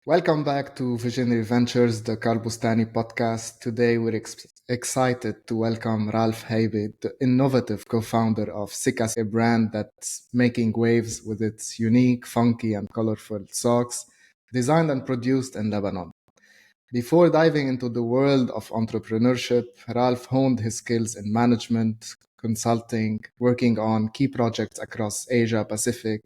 Welcome back to Visionary Ventures, the Carl Bustani podcast. Today we're excited to welcome Ralph Haiby, the innovative co-founder of Sikasok, a brand that's making waves with its unique, funky, and colorful socks, designed and produced in Lebanon. Before diving into the world of entrepreneurship, Ralph honed his skills in management, consulting, working on key projects across Asia Pacific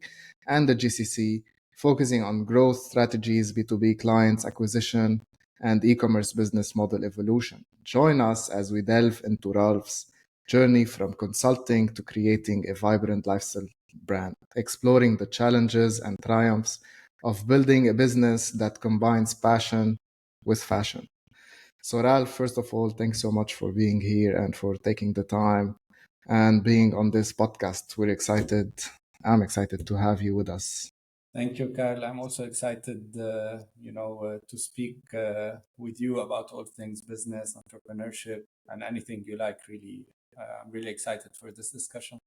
and the GCC, focusing on growth strategies, B2B clients acquisition, and e-commerce business model evolution. Join us as we delve into Ralph's journey from consulting to creating a vibrant lifestyle brand, exploring the challenges and triumphs of building a business that combines passion with fashion. So, Ralph, first of all, thanks so much for being here and for taking the time and being on this podcast. We're excited. I'm excited to have you with us. Thank you, Carl. I'm also excited, to speak with you about all things business, entrepreneurship, and anything you like. Really, I'm really excited for this discussion.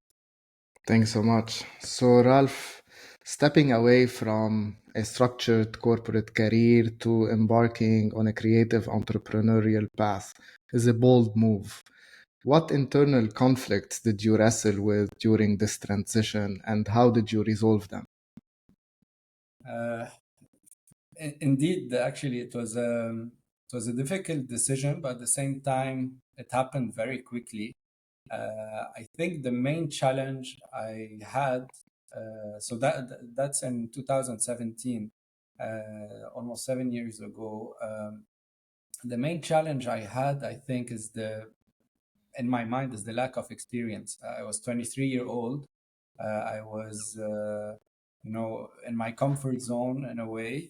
Thanks so much. So, Ralph, stepping away from a structured corporate career to embarking on a creative entrepreneurial path is a bold move. What internal conflicts did you wrestle with during this transition, and how did you resolve them? Uh, Indeed, actually, it was a difficult decision, but at the same time, it happened very quickly. I think the main challenge I had, that's in 2017, almost 7 years ago. The main challenge I had, I think, in my mind, is the lack of experience. I was 23-year-old. I was, in my comfort zone in a way.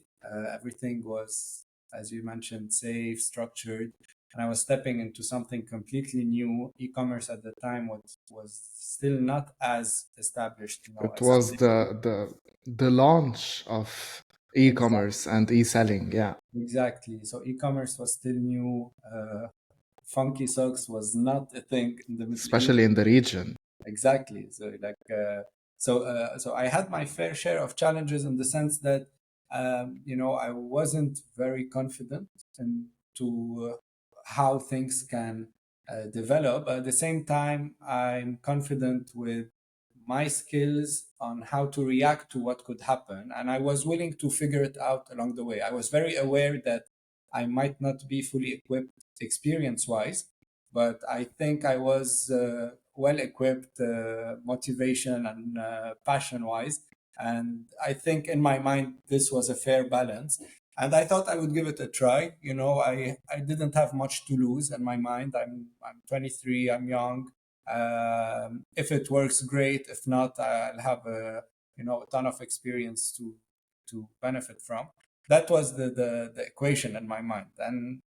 Everything was, as you mentioned, safe, structured, and I was stepping into something completely new. E-commerce at the time was still not as established, It as was today. the launch of Exactly, e-commerce and e-selling, yeah, exactly. So e-commerce was still new. Funky socks was not a thing in the Middle East. especially in the region. Exactly. So I had my fair share of challenges in the sense that I wasn't very confident into how things can develop. At the same time, I'm confident with my skills on how to react to what could happen, and I was willing to figure it out along the way. I was very aware that I might not be fully equipped experience wise, but I think I was well equipped, motivation and passion wise. And I think in my mind, this was a fair balance. And I thought I would give it a try. I didn't have much to lose in my mind. I'm 23, I'm young. If it works, great. If not, I'll have a ton of experience to benefit from. That was the equation in my mind. And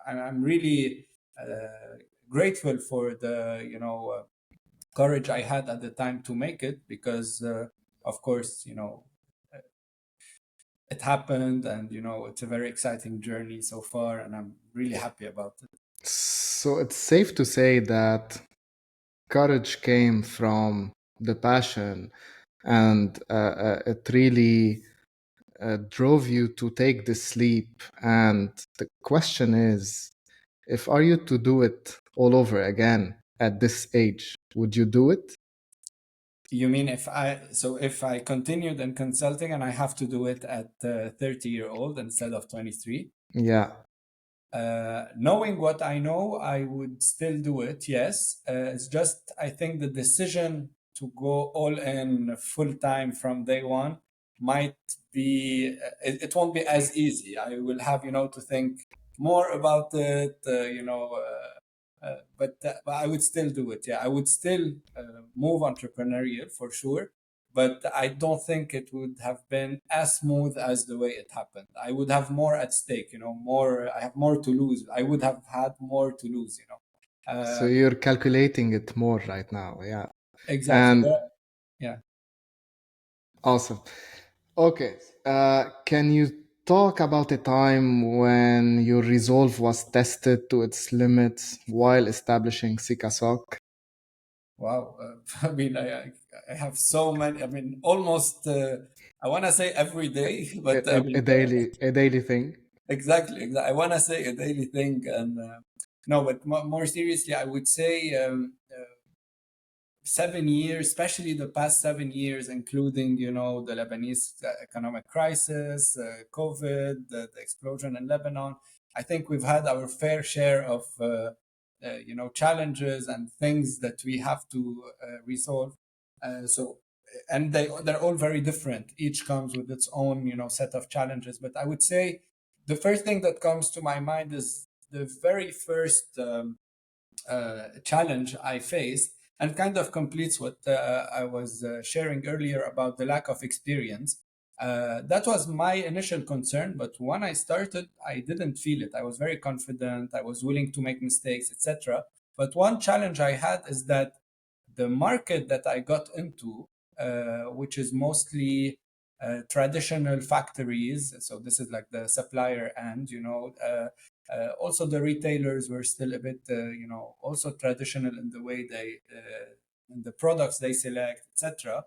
I'm really grateful for the courage I had at the time to make it, because of course it happened, and it's a very exciting journey so far, and I'm really happy about it. So it's safe to say that courage came from the passion and it really drove you to take this leap. And the question is, if are you to do it all over again at this age, would you do it? You mean if I continued in consulting and I have to do it at 30-year-old instead of 23? Yeah. Knowing what I know, I would still do it. Yes, it's just I think the decision to go all in full time from day one might be it won't be as easy. I will have to think more about it. But I would still do it. Yeah, I would still move entrepreneurial for sure, but I don't think it would have been as smooth as the way it happened. I would have more at stake, more. I have more to lose. I would have had more to lose. So Um, you're calculating it more right now. Yeah. exactly. And Yeah. awesome. Okay. Can you talk about a time when your resolve was tested to its limits while establishing Sikasok? Wow. I mean, I have so many. I mean, almost. I want to say every day, A, but I a, a mean, daily a daily thing. exactly. I want to say a daily thing, and no, but more seriously, I would say 7 years, especially the past 7 years, including the Lebanese economic crisis, COVID, the explosion in Lebanon. I think we've had our fair share of challenges and things that we have to resolve. And they're all very different. Each comes with its own set of challenges. But I would say the first thing that comes to my mind is the very first challenge I faced, and kind of completes what I was sharing earlier about the lack of experience. That was my initial concern, but when I started, I didn't feel it. I was very confident, I was willing to make mistakes, etc. But one challenge I had is that the market that I got into, which is mostly traditional factories, so this is like the supplier end, also the retailers were still a bit, also traditional in the way they, in the products they select, etc.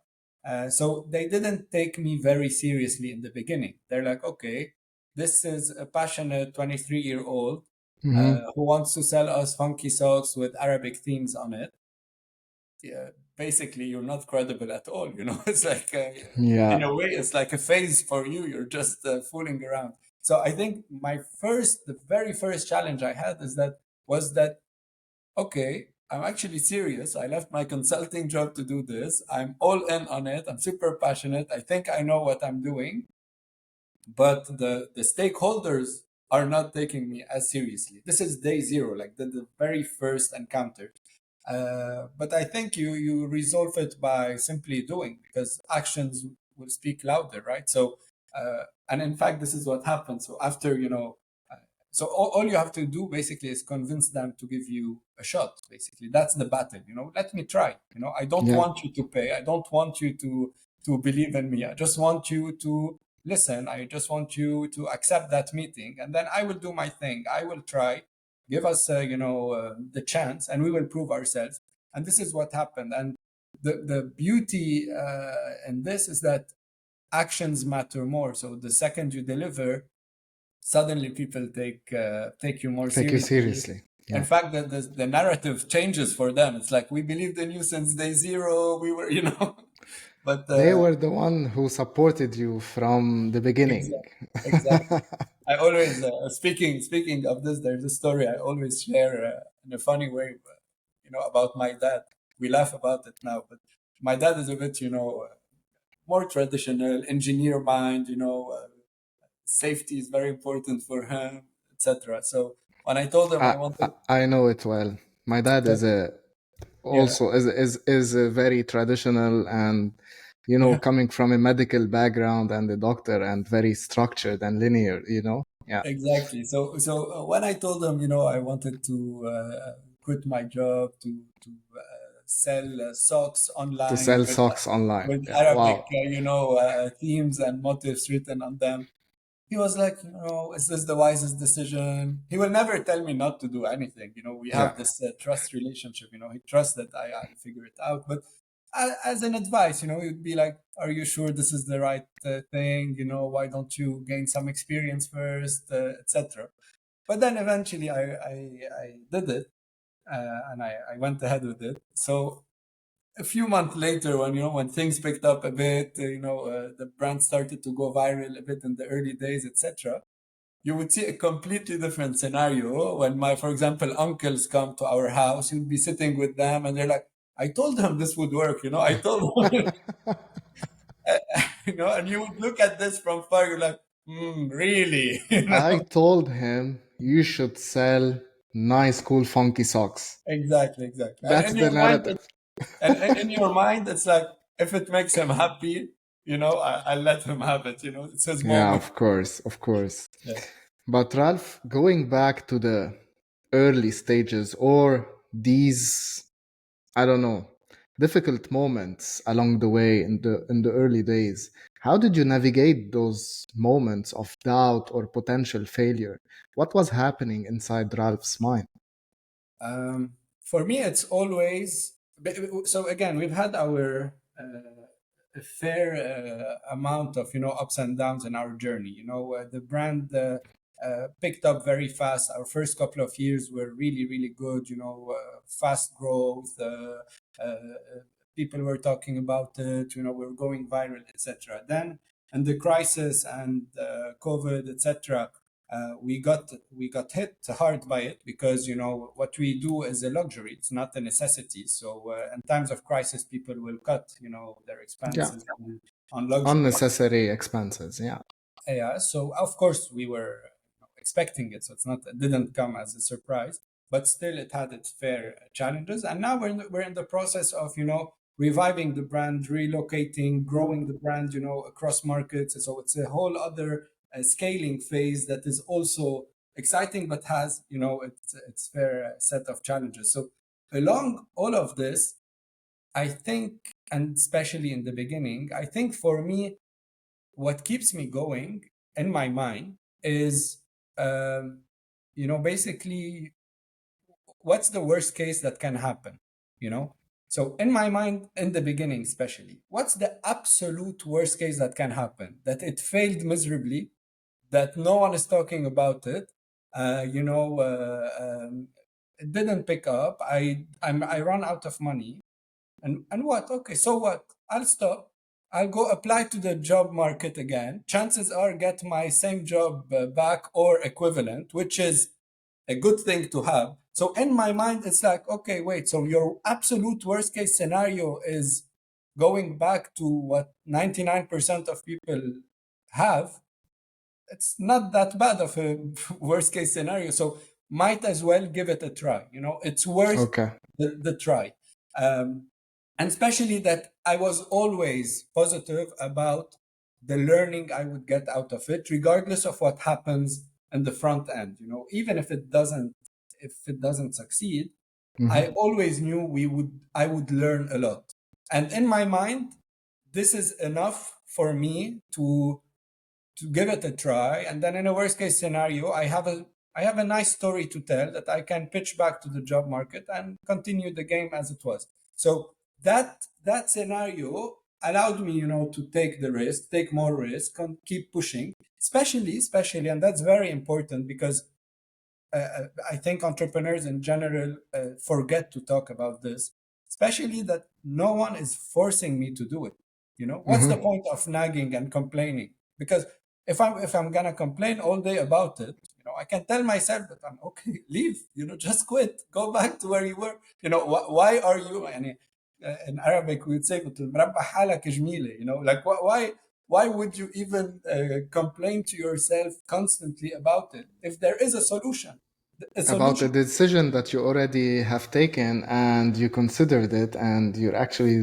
So they didn't take me very seriously in the beginning. They're like, okay, this is a passionate 23-year-old Hmm. who wants to sell us funky socks with Arabic themes on it. Yeah, basically you're not credible at all. It's like in Yeah. a way it's like a phase for you. You're just fooling around. So I think the very first challenge I had was that okay, I'm actually serious. I left my consulting job to do this. I'm all in on it. I'm super passionate. I think I know what I'm doing, but the stakeholders are not taking me as seriously. This is day zero, like the very first encounter. But I think you resolve it by simply doing, because actions will speak louder, right? So, and in fact, this is what happens. So after so all you have to do basically is convince them to give you a shot. Basically, that's the battle. Let me try. I don't Yeah. want you to pay. I don't want you to believe in me. I just want you to listen. I just want you to accept that meeting, and then I will do my thing. I will try. Give us, the chance, and we will prove ourselves. And this is what happened. And the beauty in this is that actions matter more. So the second you deliver, suddenly people take you more Take you seriously. seriously. In Yeah. fact, the narrative changes for them. It's like, we believed in you since day zero. We were, but They were the one who supported you from the beginning. exactly, exactly. I always speaking of this. There's a story I always share in a funny way, about my dad. We laugh about it now, but my dad is a bit, more traditional engineer mind. Safety is very important for him, etc. So when I told him I, I I wanted, I know it well. My dad is a yeah, also is a very traditional and yeah, coming from a medical background and a doctor and very structured and linear. Yeah. exactly. So when I told him, I wanted to quit my job to sell socks To online sell with socks online. Yeah. Arabic, Wow. themes and motifs written on them. He was like, is this the wisest decision? He will never tell me not to do anything. We Yeah. have this trust relationship. He trusts that I'll figure it out. But as an advice, he'd be like, are you sure this is the right thing? Why don't you gain some experience first, etc. But then eventually I did it, and I went ahead with it. So a few months later, when things picked up a bit, the brand started to go viral a bit in the early days, etc. You would see a completely different scenario when for example, uncles come to our house. You'd be sitting with them, and they're like, "I told them this would work. I told them." And you would look at this from far. You're like, really? I told him you should sell nice, cool, funky socks. Exactly, exactly. And That's in the your mind, narrative. in your mind, it's like, if it makes him happy, I'll let him have it. It's his Yeah, moment. of course, of course. Yeah. But Ralph, going back to the early stages or these, I don't know, difficult moments along the way in the early days, how did you navigate those moments of doubt or potential failure? What was happening inside Ralph's mind? For me, it's always so. Again, we've had our a fair amount of ups and downs in our journey. The brand picked up very fast. Our first couple of years were really, really good. Fast growth. People were talking about it. We were going viral, etc. Then, and the crisis and COVID, etc. We got hit hard by it because what we do is a luxury. It's not a necessity. So in times of crisis, people will cut their Yeah. expenses on luxury. Unnecessary expenses. Yeah. Yeah, so of course we were expecting it, so it didn't come as a surprise, but still it had its fair challenges. And now we're in the process of reviving the brand, relocating, growing the brand across markets. So it's a whole other scaling phase that is also exciting, but has its fair set of challenges. So along all of this, I think, and especially in the beginning, I think for me what keeps me going in my mind is basically what's the worst case that can happen. So in my mind, in the beginning especially, what's the absolute worst case that can happen? That it failed miserably, that no one is talking about it, it didn't pick up, I run out of money, and what? Okay, so what? I'll stop. I'll go apply to the job market again. Chances are get my same job back or equivalent, which is a good thing to have. So in my mind, it's like, okay, wait. So your absolute worst case scenario is going back to what 99% of people have. It's not that bad of a worst case scenario. So might as well give it a try. It's worth Okay. the try. And especially that I was always positive about the learning I would get out of it, regardless of what happens in the front end. Even if it doesn't succeed, I always knew I would learn a lot. And in my mind, this is enough for me to give it a try. And then in a worst case scenario, I have a nice story to tell that I can pitch back to the job market and continue the game as it was. So that scenario allowed me, to take the risk, take more risk, and keep pushing. Especially, and that's very important because I think entrepreneurs in general forget to talk about this. Especially that no one is forcing me to do it. What's the point of nagging and complaining? Because if I'm gonna complain all day about it, I can tell myself that I'm okay, leave, just quit, go back to where you were. Why are you? And in Arabic we would say, "مربع حالك جميلة," like why would you even complain to yourself constantly about it if there is a solution? A About the solution. decision that you already have taken and you considered it and you're actually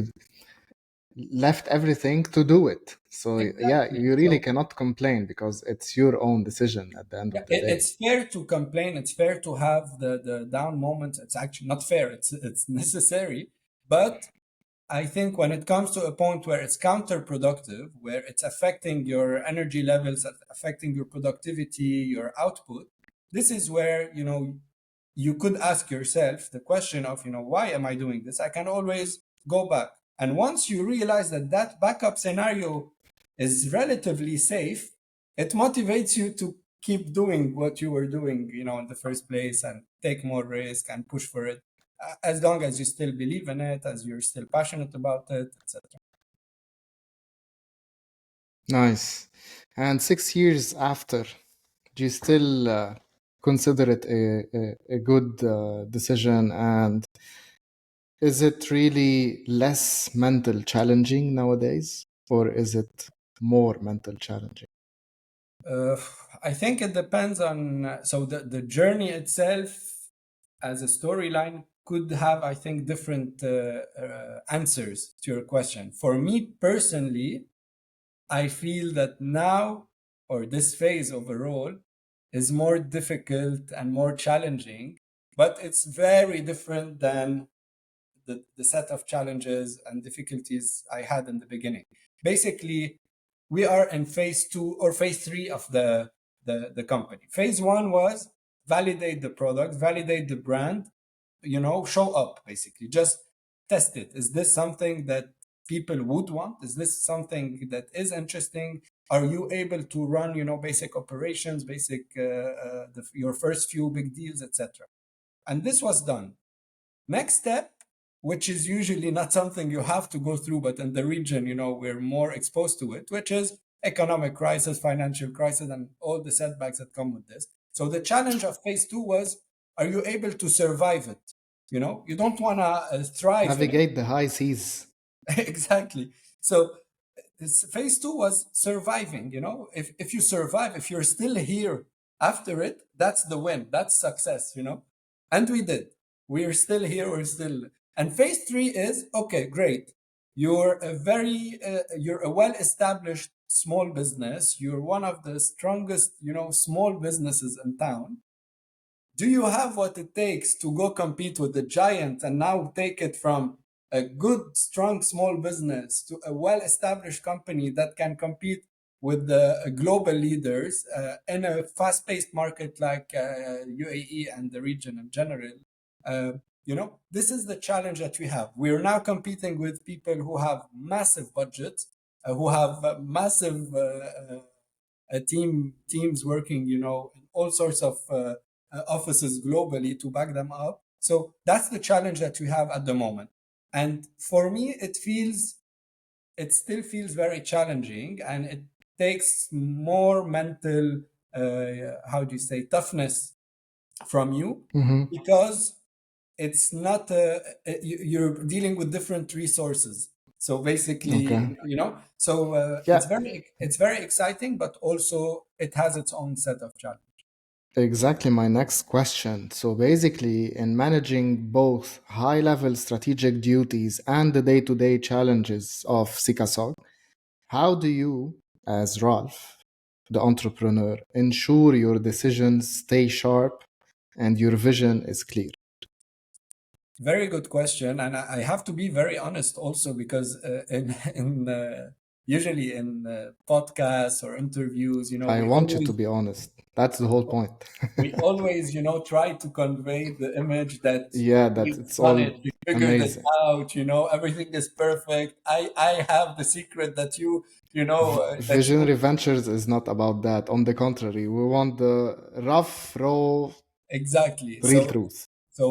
left everything to do it. So yeah, Exactly. you really So cannot complain because it's your own decision at the end yeah, of the day. it's fair to complain. It's fair to have the down moments. It's actually not fair. It's necessary. But I think when it comes to a point where it's counterproductive, where it's affecting your energy levels, affecting your productivity, your output, this is where you could ask yourself the question of why am I doing this? I can always go back. And once you realize that backup scenario is relatively safe, it motivates you to keep doing what you were doing, in the first place, and take more risk and push for it, as long as you still believe in it, as you're still passionate about it, etc. Nice. And 6 years after, do you still consider it a good decision? And is it really less mental challenging nowadays, or is it more mental challenging? Uh, I think it depends on. So the journey itself, as a storyline, could have, I think, different answers to your question. For me personally, I feel that now, or this phase overall, is more difficult and more challenging, but it's very different than the set of challenges and difficulties I had in the beginning. Basically, we are in phase 2 or phase 3 of the company. Phase 1 was validate the product, validate the brand, show up, basically. Just test it. Is this something that people would want? Is this something that is interesting? Are you able to run, basic operations, your first few big deals, etc.? And this was done. Next step, which is usually not something you have to go through, but in the region, we're more exposed to it, which is economic crisis, financial crisis, and all the setbacks that come with this. So the challenge of phase two was, are you able to survive it? You don't want to thrive in it. Navigate the high seas. Exactly. So this phase two was surviving. If you survive, if you're still here after it, that's the win, that's success. And we did. We're still here, and phase three is, okay, great, you're a well-established small business, you're one of the strongest small businesses in town. Do you have what it takes to go compete with the giant and now take it from a good, strong, small business to a well-established company that can compete with the global leaders in a fast-paced market like UAE and the region in general? This is the challenge that we have. We're now competing with people who have massive budgets, who have massive teams working, in all sorts of offices globally to back them up. So that's the challenge that we have at the moment. And for me, it still feels very challenging, and it takes more mental, how do you say, toughness from you, because it's not you're dealing with different resources. So basically, Okay. Yeah, it's very exciting, but also it has its own set of challenges. exactly my next question. So basically, in managing both high-level strategic duties and the day-to-day challenges of Sikasok, how do you, as Ralph, the entrepreneur, ensure your decisions stay sharp and your vision is clear? Very good question, and I have to be very honest also, because in usually in podcasts or interviews, I want you to be honest. That's the whole point. we always try to convey the image that Yeah, that we've it's done all it, we figured it amazing. out, everything is perfect. I have the secret that Visionary Ventures is not about that. On the contrary, we want the rough, raw, exactly. real So truth. so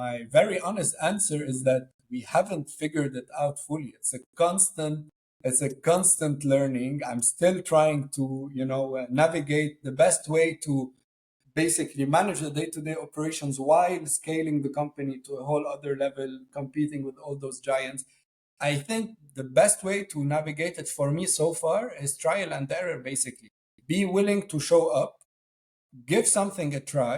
my very honest answer is that we haven't figured it out fully. It's a constant learning. I'm still trying to navigate the best way to basically manage the day-to-day operations while scaling the company to a whole other level, competing with all those giants. I think the best way to navigate it for me so far is trial and error, basically. Be willing to show up, give something a try.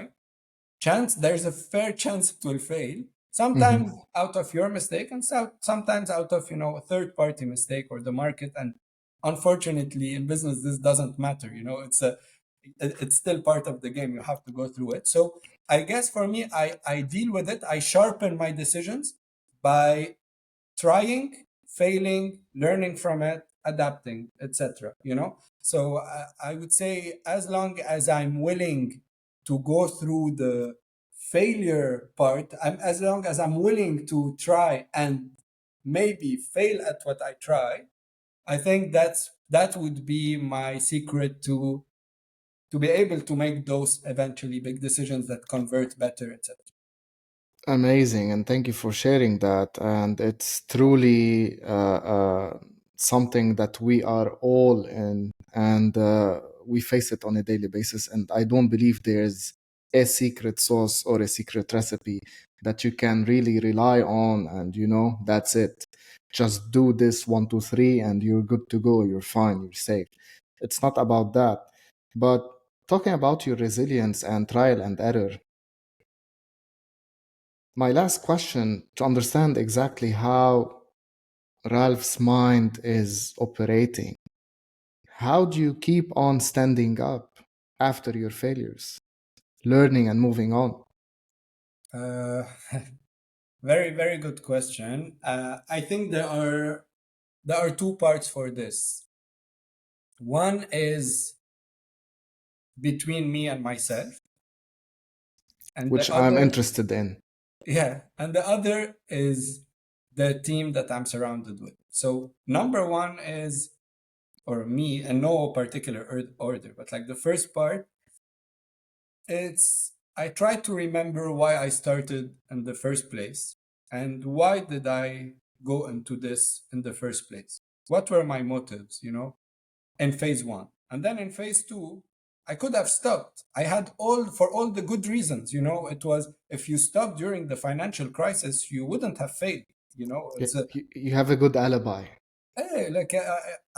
There's a fair chance it will fail. Sometimes Mhm. out of your mistake, and sometimes out of a third party mistake or the market. And unfortunately, in business, this doesn't matter. It's still part of the game. You have to go through it. So I guess for me, I deal with it. I sharpen my decisions by trying, failing, learning from it, adapting, etc. So I would say, as long as I'm willing to go through the failure part, as long as I'm willing to try and maybe fail at what I try, I think that would be my secret to be able to make those eventually big decisions that convert better, etc. Amazing, and thank you for sharing that. And it's truly something that we are all in, and we face it on a daily basis. And I don't believe there's a secret sauce or a secret recipe that you can really rely on, and that's it. Just do this one, two, three, and you're good to go. You're fine. You're safe. It's not about that. But talking about your resilience and trial and error, my last question, to understand exactly how Ralph's mind is operating, how do you keep on standing up after your failures, learning and moving on? Uh, Very, very good question. I think there are two parts for this. One is between me and myself, and the Which I'm other, interested in. yeah, and the other is the team that I'm surrounded with. So number one is, or me, in no particular order, but like the first part, it's I try to remember why I started in the first place and why did I go into this in the first place. What were my motives, in phase one? And then in phase two, I could have stopped. I had all the good reasons, it was, if you stopped during the financial crisis, you wouldn't have failed. Yeah, It's a, you have a good alibi. hey, like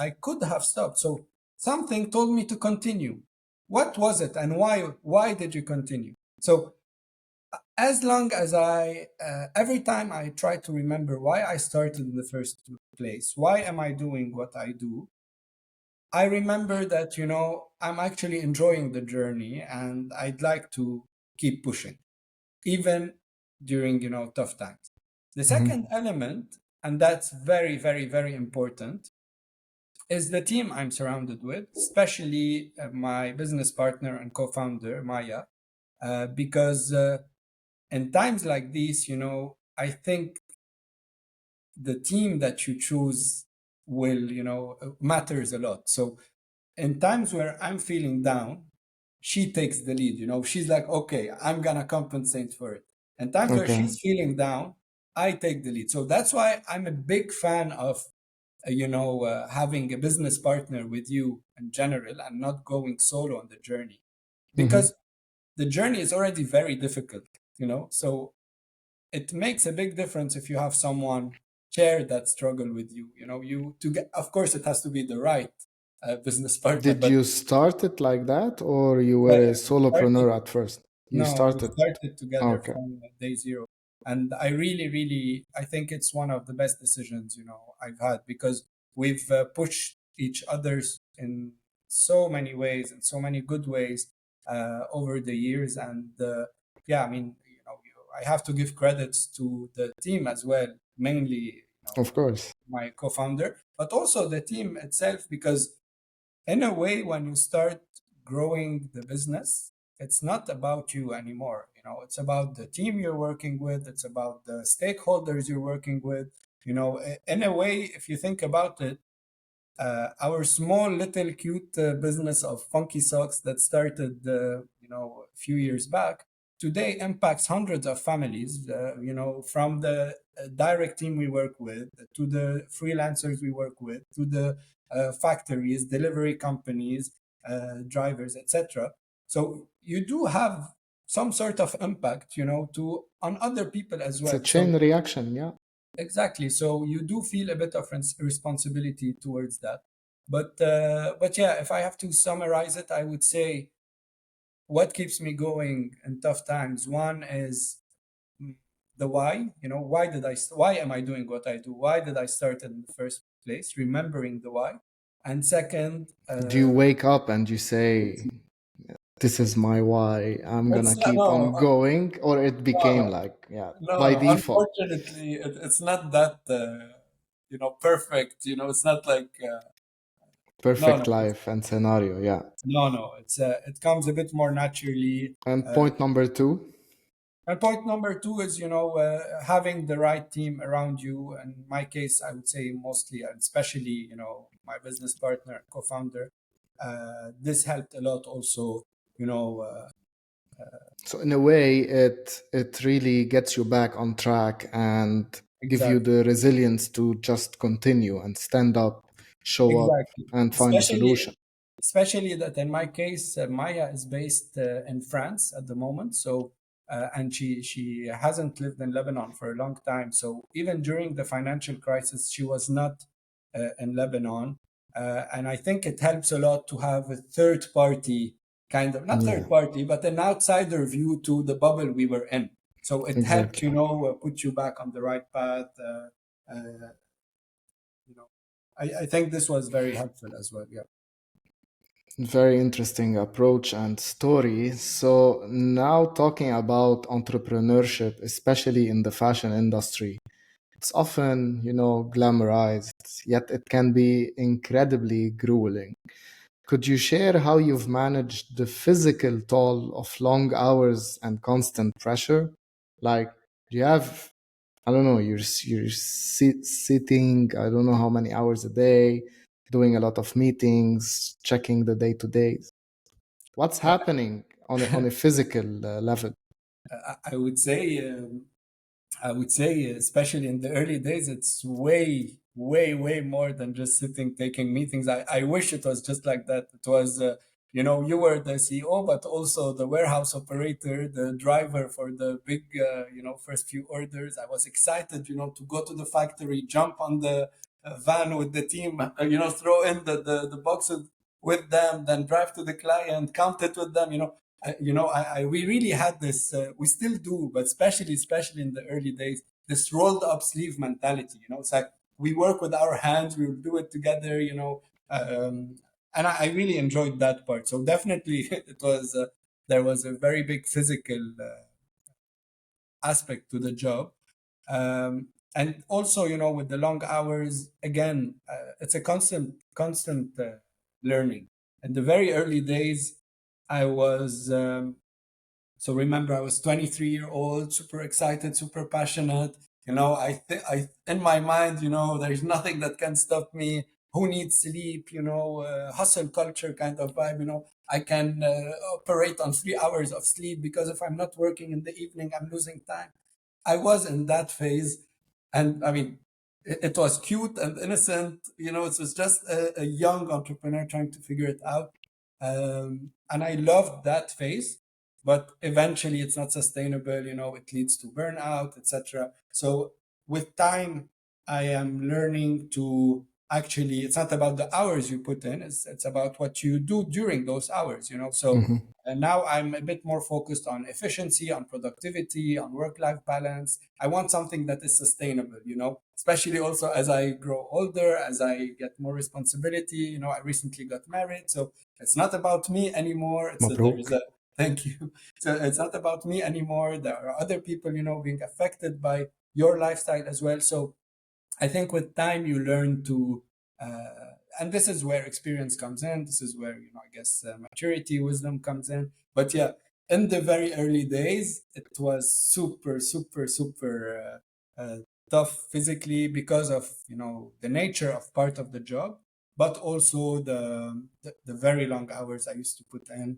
I could have stopped. So something told me to continue. What was it, and why did you continue? So as long as every time I try to remember why I started in the first place, why am I doing what I do, I remember that, I'm actually enjoying the journey and I'd like to keep pushing, even during, tough times. The Mhm. second element, and that's very, very, very important, is the team I'm surrounded with, especially my business partner and co-founder, Maya, because in times like these, I think the team that you choose will, matters a lot. So in times where I'm feeling down, she takes the lead. She's like, okay, I'm gonna compensate for it. In times where Okay. she's feeling down, I take the lead. So that's why I'm a big fan of, having a business partner with you in general and not going solo on the journey, Mhm. because the journey is already very difficult. So it makes a big difference if you have someone share that struggle with you. You to get, of course, it has to be the right business partner, Did but you start it like that, or you yeah, were a yeah, we started. solopreneur at first? You No, we started. started together Okay. from day zero. And I really, really, I think it's one of the best decisions, I've had, because we've pushed each other's in so many ways, in so many good ways, over the years. And yeah, I mean, I have to give credits to the team as well, mainly, Of course. my co-founder, but also the team itself, because in a way, when you start growing the business, it's not about you anymore. It's about the team you're working with, it's about the stakeholders you're working with. In a way, if you think about it, our small little cute business of funky socks that started a few years back today impacts hundreds of families, from the direct team we work with to the freelancers we work with to the factories, delivery companies, drivers, etc. So you do have some sort of impact, to on other people as It's a well. So chain reaction, yeah. exactly. So you do feel a bit of responsibility towards that. But yeah, if I have to summarize it, I would say what keeps me going in tough times. One is the why. Why am I doing what I do? Why did I start in the first place? Remembering the why. And second, Do you wake up and you say, "This is my why. I'm it's gonna keep no, on going," or it became no, like, yeah, no, by no. default, Unfortunately, it's not that perfect. It's not like no, perfect no. life and scenario, yeah. No, no, it comes a bit more naturally. And Uh, point number two, and point number two is, having the right team around you. In my case, I would say mostly, and especially, my business partner, co-founder. This helped a lot also. You know, so in a way, it really gets you back on track and give you exactly. the resilience to just continue and stand up, show up, Exactly. and find a Especially, solution. especially that in my case, Maya is based in France at the moment. So, and she hasn't lived in Lebanon for a long time. So even during the financial crisis, she was not in Lebanon. And I think it helps a lot to have a third party kind of, not Yeah, third party, but an outsider view to the bubble we were in. So it helped, exactly. put you back on the right path. Uh, you know, I think this was very helpful as well. Yeah. Very interesting approach and story. So now talking about entrepreneurship, especially in the fashion industry, it's often, glamorized, yet it can be incredibly grueling. Could you share how you've managed the physical toll of long hours and constant pressure? Like, do you have I don't know, sitting, I don't know how many hours a day, doing a lot of meetings, checking the day to day. What's happening on a physical level? I would say, especially in the early days, it's way, way, way more than just sitting taking meetings. I wish it was just like that. It was, you were the CEO, but also the warehouse operator, the driver for the big, first few orders. I was excited, to go to the factory, jump on the van with the team, throw in the boxes with them, then drive to the client, count it with them, we really had this, we still do, but especially in the early days, this rolled up sleeve mentality. It's like we work with our hands, we will do it together. And I really enjoyed that part. So definitely, there was a very big physical aspect to the job. And also, with the long hours, again, it's a constant learning. In the very early days, I was so remember, I was 23-year-old, super excited, super passionate. I in my mind, there's nothing that can stop me. Who needs sleep? Hustle culture kind of vibe. I can operate on 3 hours of sleep because if I'm not working in the evening, I'm losing time. I was in that phase, and I mean, it was cute and innocent. It was just a young entrepreneur trying to figure it out, and I loved that phase. But eventually, it's not sustainable. It leads to burnout, etc. So with time, I am learning to actually. It's not about the hours you put in. It's about what you do during those hours. So. Hmm. And now I'm a bit more focused on efficiency, on productivity, on work-life balance. I want something that is sustainable, especially also as I grow older, as I get more responsibility. I recently got married, so it's not about me anymore. There is Mabruk. a thank you. So it's not about me anymore. There are other people, being affected by your lifestyle as well. So I think with time you learn to, and this is where experience comes in. This is where I guess maturity, wisdom comes in. But yeah, in the very early days, it was super, super, super tough physically because of the nature of part of the job, but also the very long hours I used to put in.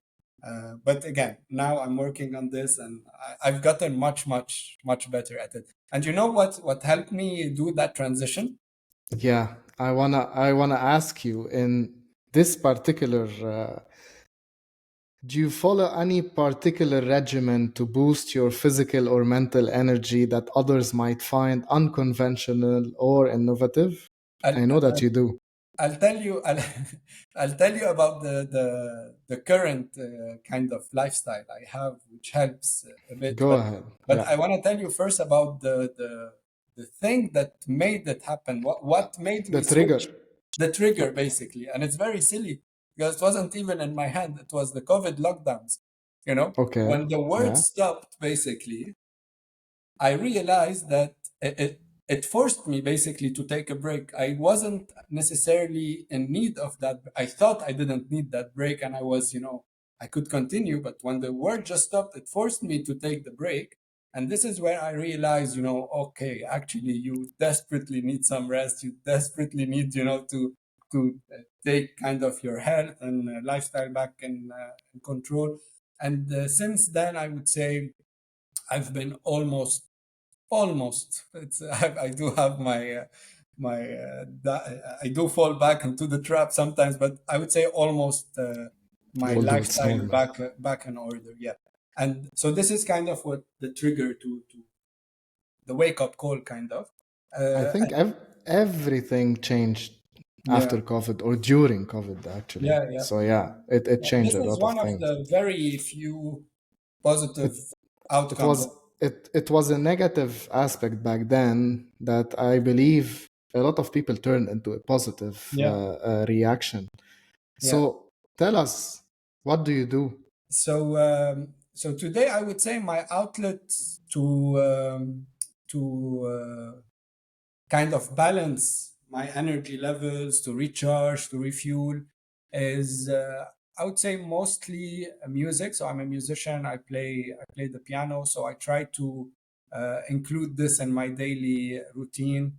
But again, now I'm working on this, and I've gotten much, much, much better at it. And you know what helped me do that transition? Yeah, I wanna ask you in this particular. Do you follow any particular regimen to boost your physical or mental energy that others might find unconventional or innovative? I'll, I know that you do. I'll tell you I'll tell you about the current kind of lifestyle I have, which helps a bit. Go But ahead. but Yeah. I want to tell you first about the thing that made it happen. What made The me trigger. switch? The trigger, basically, and it's very silly because it wasn't even in my hand. It was the COVID lockdowns. Okay. When the world Yeah. stopped, basically, I realized that it forced me basically to take a break. I wasn't necessarily in need of that. I thought I didn't need that break and I was, I could continue. But when the world just stopped, it forced me to take the break. And this is where I realized, okay, actually, you desperately need some rest. You desperately need, to take kind of your health and lifestyle back in control. And since then, I would say I've been almost. I do have I do fall back into the trap sometimes, but I would say almost my We'll do. It's lifestyle normal. back in order. Yeah, and so this is kind of what the trigger to the wake up call, kind of. I think And everything changed yeah, after COVID or during COVID, actually. yeah, yeah. So, yeah, it changed This a is lot of one of things. the very few It, positive it outcomes. was it was a negative aspect back then that I believe a lot of people turned into a positive Yeah, reaction. yeah. So tell us, what do you do? So today I would say my outlet to kind of balance my energy levels, to recharge, to refuel, is I would say mostly music. So I'm a musician. I play the piano. So I try to include this in my daily routine.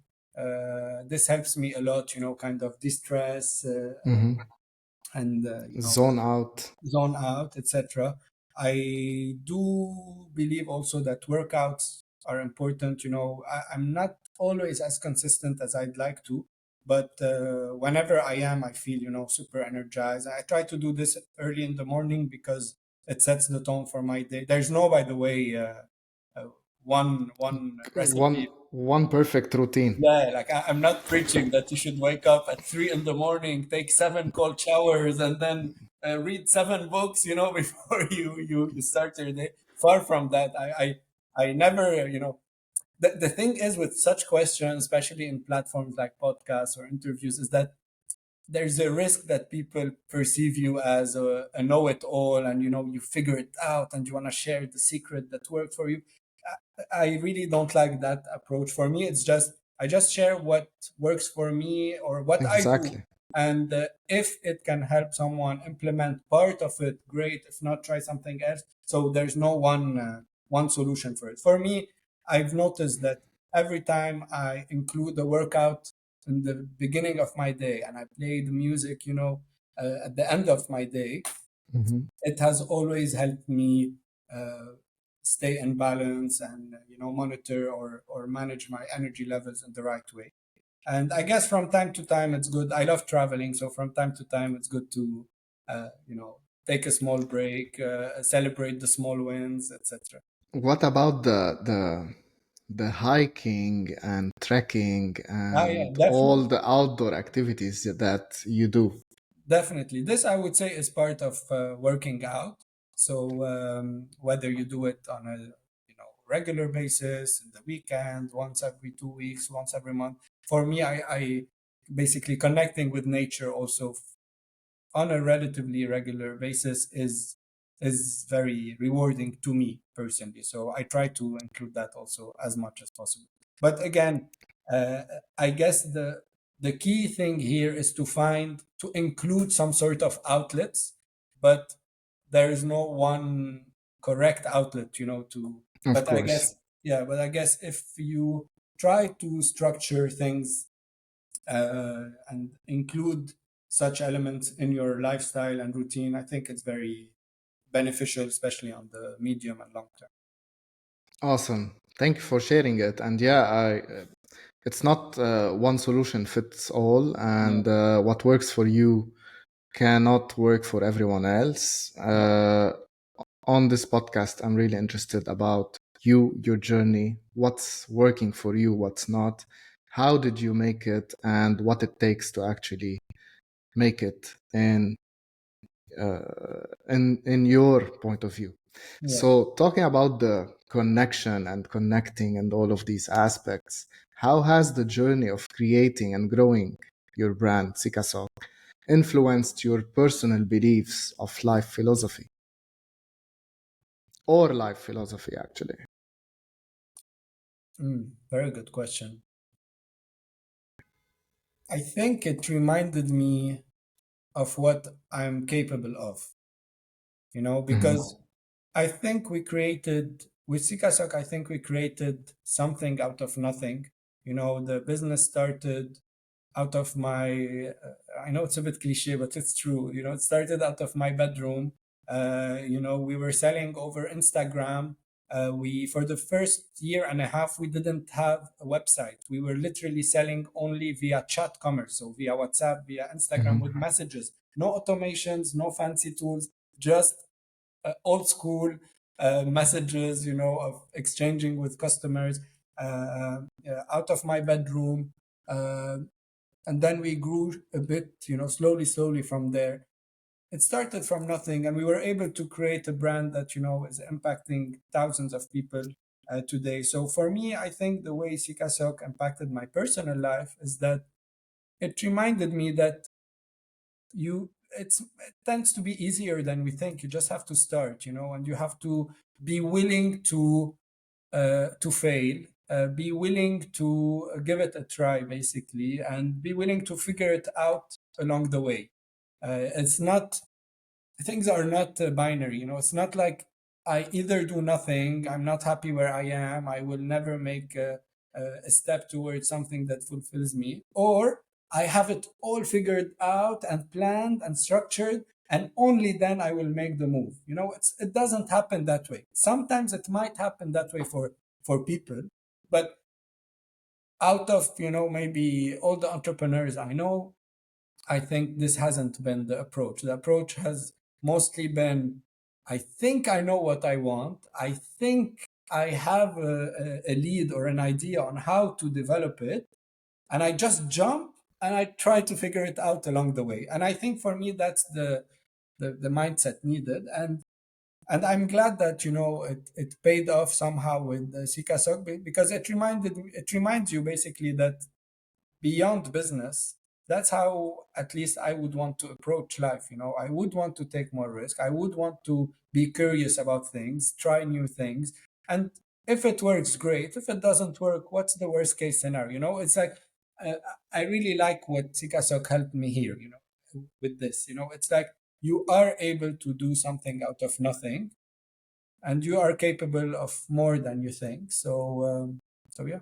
This helps me a lot, kind of distress, Hmm. and Zone out. zone out, etc. I do believe also that workouts are important. I'm not always as consistent as I'd like to, but whenever I am, I feel super energized. I try to do this early in the morning because it sets the tone for my day. There's no, by the way, uh, one One recipe. one perfect routine. Yeah, like I'm not preaching that you should wake up at 3 in the morning, take 7 cold showers, and then read 7 books, before you start your day. Far from that. I never, the thing is with such questions, especially in platforms like podcasts or interviews, is that there's a risk that people perceive you as a know-it-all, and you figure it out and you want to share the secret that worked for you. I really don't like that approach. For me, it's just I just share what works for me or what I do, Exactly. and if it can help someone implement part of it, great. If not, try something else. So there's no one solution for it. For me, I've noticed that every time I include the workout in the beginning of my day and I play the music, at the end of my day, Hmm. it has always helped me uh, stay in balance and monitor or manage my energy levels in the right way. And I guess from time to time it's good. I love traveling, so from time to time it's good to take a small break, celebrate the small wins, etc. What about the hiking and trekking Ah, yeah, and all definitely. the outdoor activities that you do? Definitely. This, I would say, is part of working out. So whether you do it on a regular basis, in the weekend, once every 2 weeks, once every month. For me, I basically connecting with nature also on a relatively regular basis is very rewarding to me personally. So I try to include that also as much as possible. But again, uh, I guess the key thing here is to include some sort of outlets, but there is no one correct outlet, to. Of But I course. guess yeah, but I guess if you try to structure things and include such elements in your lifestyle and routine, I think it's very beneficial, especially on the medium and long term. Awesome. Thank you for sharing it. And yeah, it's not one solution fits all, Yeah, and what works for you cannot work for everyone else. yeah, On this podcast, I'm really interested about you, your journey, what's working for you, what's not, how did you make it, and what it takes to actually make it in your point of view. yeah. So, talking about the connection and connecting and all of these aspects, how has the journey of creating and growing your brand, Sikasok, influenced your personal beliefs of life philosophy or life philosophy, actually? Very good question. I think it reminded me of what I'm capable of, Hmm. because I think we created with Sikasok, I think we created something out of nothing. The business started out of my I know it's a bit cliche, but it's true. It started out of my bedroom. We were selling over Instagram. We For the first year and a half we didn't have a website. We were literally selling only via chat commerce, so via WhatsApp, via Instagram, with Hmm. messages. No automations, no fancy tools, just old school messages, of exchanging with customers out of my bedroom. Uh, and then we grew a bit, slowly from there. It started from nothing, and we were able to create a brand that is impacting thousands of people today. So for me, I think the way Sikasok impacted my personal life is that it reminded me that it tends to be easier than we think. You just have to start, and you have to be willing to fail, be willing to give it a try, basically, and be willing to figure it out along the way. It's not Things are not binary. It's not like I either do nothing, I'm not happy where I am, I will never make a step towards something that fulfills me, or I have it all figured out and planned and structured, and only then I will make the move. It doesn't happen that way. Sometimes it might happen that way for people, but out of maybe all the entrepreneurs I know, I think this hasn't been the approach. The approach has mostly been, I think I know what I want. I think I have a lead or an idea on how to develop it. And I just jump and I try to figure it out along the way. And I think for me, that's the mindset needed. And I'm glad that, it paid off somehow with Sikasok, because it reminds you basically that beyond business, that's how at least I would want to approach life. I would want to take more risk. I would want to be curious about things, try new things. And if it works, great. If it doesn't work, what's the worst case scenario? It's like, uh, I really like what Sikasok helped me here, with this. It's like you are able to do something out of nothing, and you are capable of more than you think. So yeah.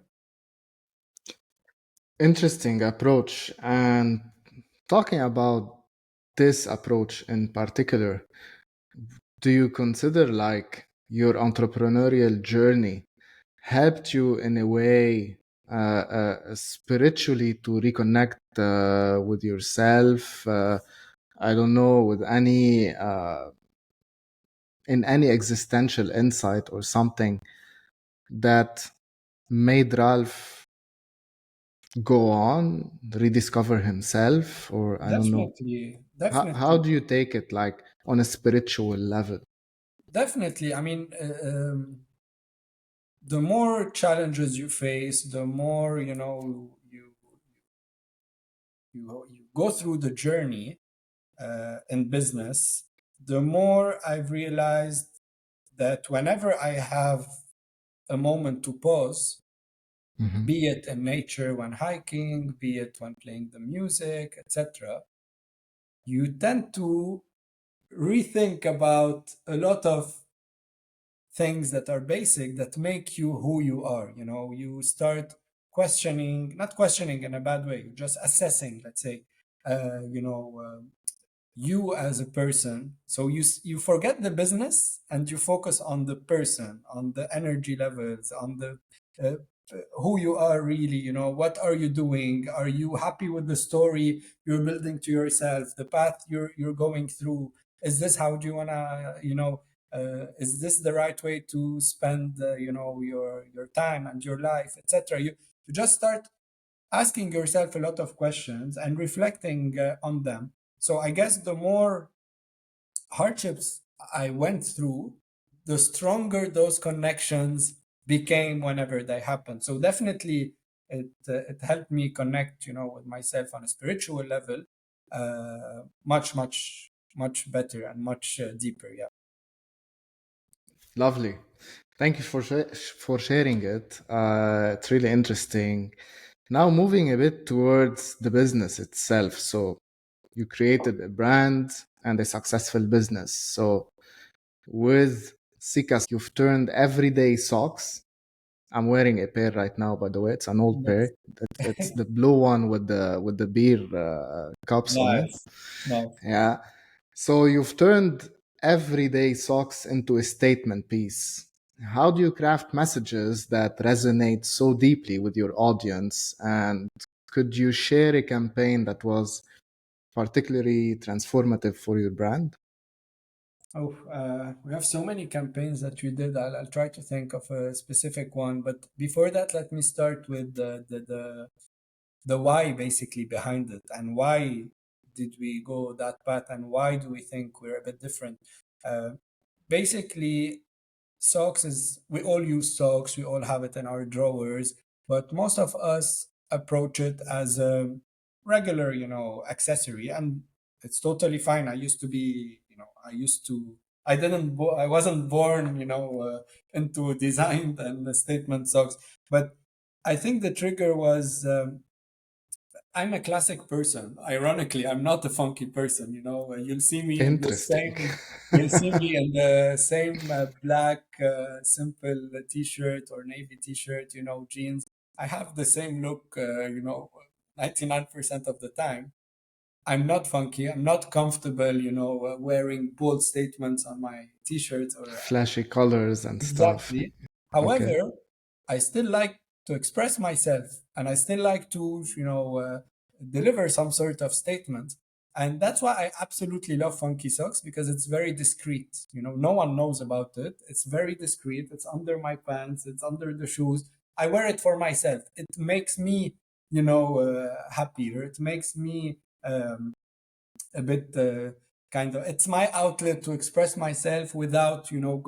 Interesting approach. And talking about this approach in particular, do you consider like your entrepreneurial journey helped you in a way spiritually to reconnect with yourself? I don't know, with any in any existential insight or something that made Ralph go on, rediscover himself, or I don't know. Definitely, How definitely, do you take it, like on a spiritual level? definitely. I mean, the more challenges you face, the more you go through the journey in business. The more I've realized that whenever I have a moment to pause, Hmm. be it in nature when hiking, be it when playing the music, etc., you tend to rethink about a lot of things that are basic that make you who you are. You start questioning, not questioning in a bad way, just assessing, let's say, you as a person. So you forget the business and you focus on the person, on the energy levels, on the uh, who you are really. What are you doing? Are you happy with the story you're building to yourself, the path you're going through? Is this how do you want to, is this the right way to spend your time and your life, etc. You just start asking yourself a lot of questions and reflecting on them. So I guess the more hardships I went through, the stronger those connections became whenever they happened. So definitely, it helped me connect, with myself on a spiritual level, much better and much deeper. Yeah. Lovely. Thank you for sharing it. It's really interesting. Now moving a bit towards the business itself. So you created a brand and a successful business. So with Sikasok, you've turned everyday socks. I'm wearing a pair right now, by the way. It's an old pair. That's It's the blue one with the beer cups on it. nice. Nice. Yeah. So you've turned everyday socks into a statement piece. How do you craft messages that resonate so deeply with your audience? And could you share a campaign that was particularly transformative for your brand? Oh, we have so many campaigns that we did. I'll try to think of a specific one, but before that, let me start with the why basically behind it, and why did we go that path, and why do we think we're a bit different. Uh, Basically, socks is, we all use socks, we all have it in our drawers, but most of us approach it as a regular, accessory, and it's totally fine. I used to be, I used to, I wasn't born, into design and statement socks, but I think the trigger was, I'm a classic person. Ironically, I'm not a funky person. You'll see me in the Interesting. same. You'll see me in the same black simple t-shirt or navy t-shirt. Jeans. I have the same look. 99% of the time. I'm not funky. I'm not comfortable. Wearing bold statements on my t-shirts or Flashy colors and stuff. exactly. Okay. However, I still like to express myself and I still like to, deliver some sort of statement. And that's why I absolutely love Funky Socks because it's very discreet. No one knows about it. It's very discreet. It's under my pants, it's under the shoes. I wear it for myself. It makes me, happier. It makes me a bit kind of it's my outlet to express myself without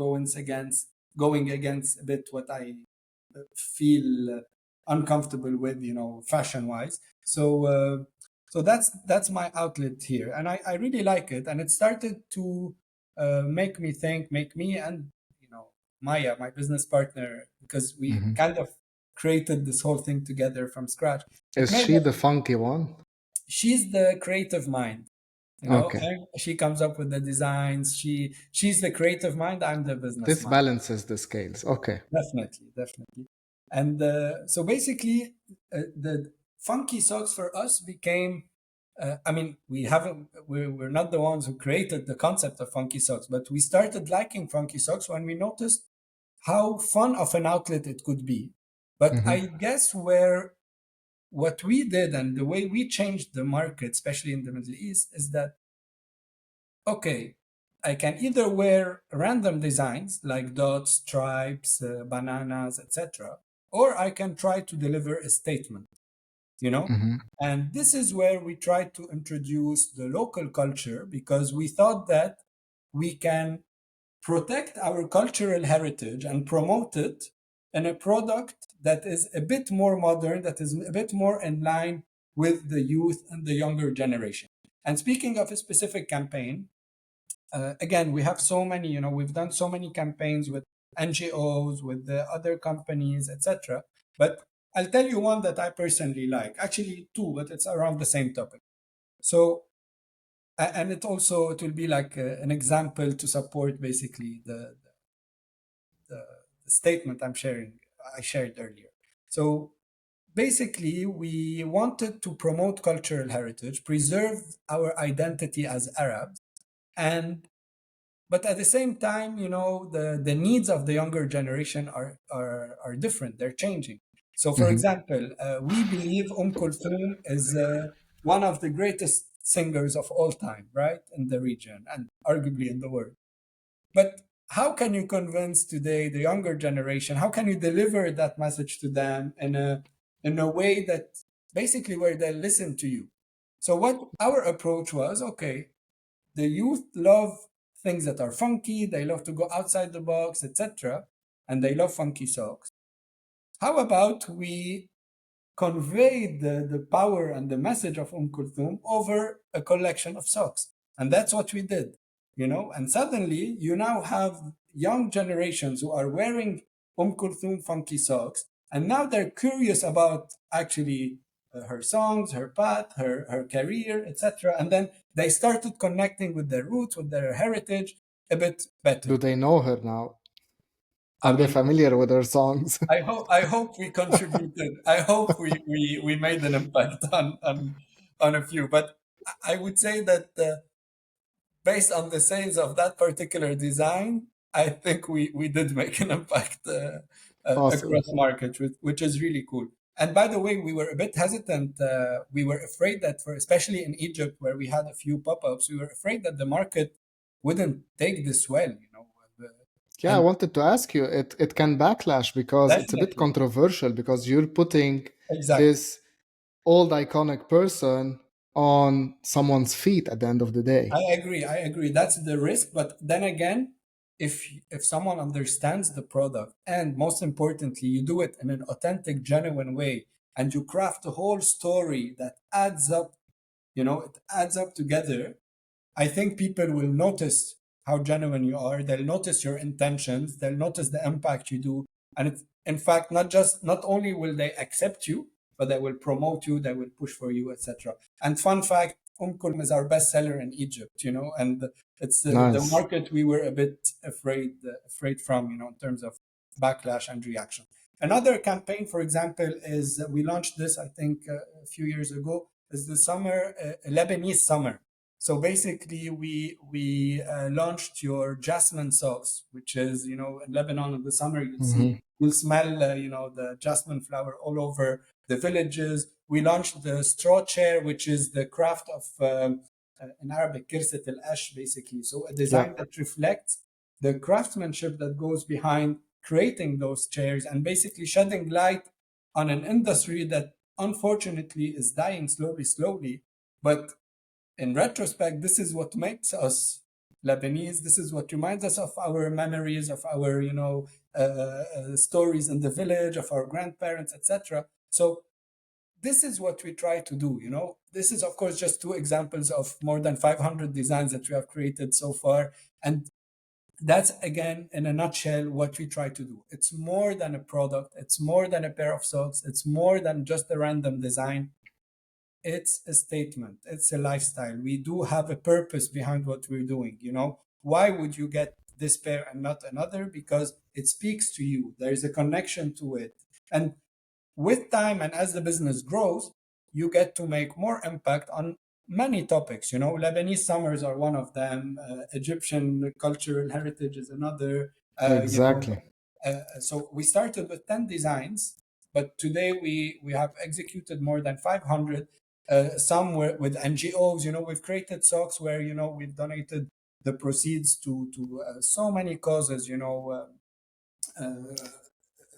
going against a bit what I feel uncomfortable with fashion wise. So that's my outlet here, and I really like it, and it started to make me and Maya, my business partner, because we Hmm. kind of created this whole thing together from scratch. It Is made she the funky one? She's the creative mind. Okay. She comes up with the designs. She's the creative mind. I'm the business This mind. balances the scales. Okay. Definitely, definitely. And so basically, the funky socks for us became. I mean, we haven't. We're not the ones who created the concept of funky socks, but we started liking funky socks when we noticed how fun of an outlet it could be. But Hmm. I guess where what we did and the way we changed the market, especially in the Middle East, is that okay, I can either wear random designs like dots, stripes, bananas, etc., or I can try to deliver a statement, you know? Hmm. And this is where we tried to introduce the local culture because we thought that we can protect our cultural heritage and promote it in a product that is a bit more modern, that is a bit more in line with the youth and the younger generation. And speaking of a specific campaign, again, we have so many, we've done so many campaigns with NGOs, with the other companies, etc. But I'll tell you one that I personally like. Actually, two, but it's around the same topic. So, and it will be like an example to support basically the statement I shared earlier. So basically, we wanted to promote cultural heritage, preserve our identity as Arabs, and but at the same time, the needs of the younger generation are different. They're changing. So, for Hmm. example, we believe Kulthum is one of the greatest singers of all time, right, in the region and arguably in the world. But how can you convince today the younger generation? How can you deliver that message to them in a way that basically where they listen to you? So what our approach was, okay, the youth love things that are funky, they love to go outside the box, etc., and they love funky socks. How about we convey the power and the message of Kulthum over a collection of socks? And that's what we did, and suddenly you now have young generations who are wearing Kulthum funky socks, and now they're curious about actually her songs, her path, her career, etc. And then they started connecting with their roots, with their heritage a bit Do better. they know her now? I Are they mean, familiar with her songs? I hope we contributed. I hope we made an impact on a few. But I would say that based on the sales of that particular design, I think we did make an impact Awesome. across market, which is really cool. And by the way, we were a bit hesitant. We were afraid that especially in Egypt, where we had a few pop-ups, we were afraid that the market wouldn't take this well. Yeah, I And wanted to ask you, it can backlash because it's a bit definitely, controversial because you're putting exactly. this old iconic person on someone's feet at the end of the day. I agree. I agree. That's the risk. But then again, if someone understands the product and most importantly, you do it in an authentic, genuine way, and you craft a whole story that adds up, it adds up together. I think people will notice how genuine you are. They'll notice your intentions. They'll notice the impact you do. And it's in fact not only will they accept you, but they will promote you, they will push for you, etc. And fun fact, Kulthum is our bestseller in Egypt, and it's the Nice. market we were a bit afraid from, in terms of backlash and reaction. Another campaign, for example, is we launched this, I think, a few years ago, is the summer, Lebanese summer. So basically, we launched your jasmine socks, which is, in Lebanon in the summer, you'll smell, the jasmine flower all over the villages. We launched the straw chair, which is the craft of, in Arabic, kirset al-ash, basically. So a design that reflects the craftsmanship that goes behind creating those chairs and basically shedding light on an industry that unfortunately is dying slowly. But in retrospect, this is what makes us Lebanese. This is what reminds us of our memories, of our, stories in the village, of our grandparents, etc. So this is what we try to do. This is, of course, just two examples of more than 500 designs that we have created so far. And that's, again, in a nutshell, what we try to do. It's more than a product. It's more than a pair of socks. It's more than just a random design. It's a statement. It's a lifestyle. We do have a purpose behind what we're doing. Why would you get this pair and not another? Because it speaks to you. There is a connection to it. And with time and as the business grows, you get to make more impact on many topics. Lebanese summers are one of them. Egyptian cultural heritage is another. Exactly. So we started with 10 designs, but today we have executed more than 500. Some with NGOs. We've created socks where we've donated the proceeds to so many causes.